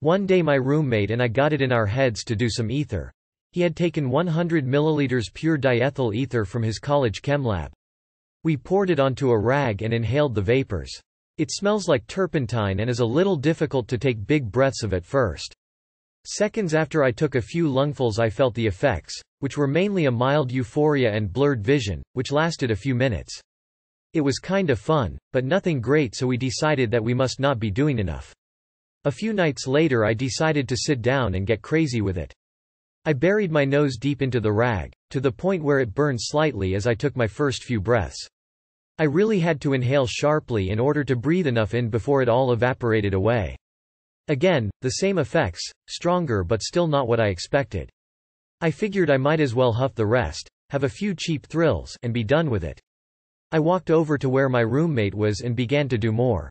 One day my roommate and I got it in our heads to do some ether. He had taken 100 milliliters pure diethyl ether from his college chem lab. We poured it onto a rag and inhaled the vapors. It smells like turpentine and is a little difficult to take big breaths of at first. Seconds after I took a few lungfuls I felt the effects, which were mainly a mild euphoria and blurred vision, which lasted a few minutes. It was kinda fun, but nothing great, so we decided that we must not be doing enough. A few nights later I decided to sit down and get crazy with it. I buried my nose deep into the rag, to the point where it burned slightly as I took my first few breaths. I really had to inhale sharply in order to breathe enough in before it all evaporated away. Again, the same effects, stronger but still not what I expected. I figured I might as well huff the rest, have a few cheap thrills, and be done with it. I walked over to where my roommate was and began to do more.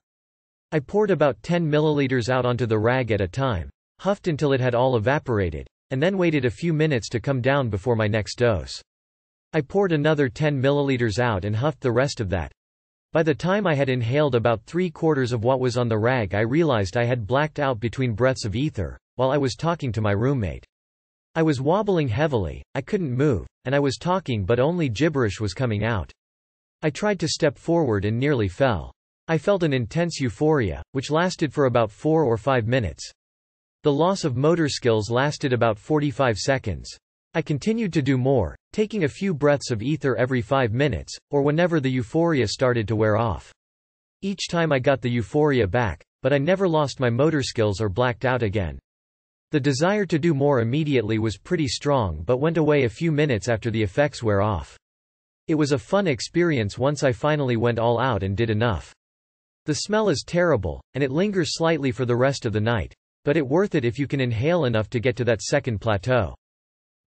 I poured about 10 milliliters out onto the rag at a time, huffed until it had all evaporated, and then waited a few minutes to come down before my next dose. I poured another 10 milliliters out and huffed the rest of that. By the time I had inhaled about 3/4 of what was on the rag, I realized I had blacked out between breaths of ether, while I was talking to my roommate. I was wobbling heavily, I couldn't move, and I was talking but only gibberish was coming out. I tried to step forward and nearly fell. I felt an intense euphoria, which lasted for about 4 or 5 minutes. The loss of motor skills lasted about 45 seconds. I continued to do more, taking a few breaths of ether every 5 minutes, or whenever the euphoria started to wear off. Each time I got the euphoria back, but I never lost my motor skills or blacked out again. The desire to do more immediately was pretty strong but went away a few minutes after the effects wear off. It was a fun experience once I finally went all out and did enough. The smell is terrible, and it lingers slightly for the rest of the night, but it's worth it if you can inhale enough to get to that second plateau.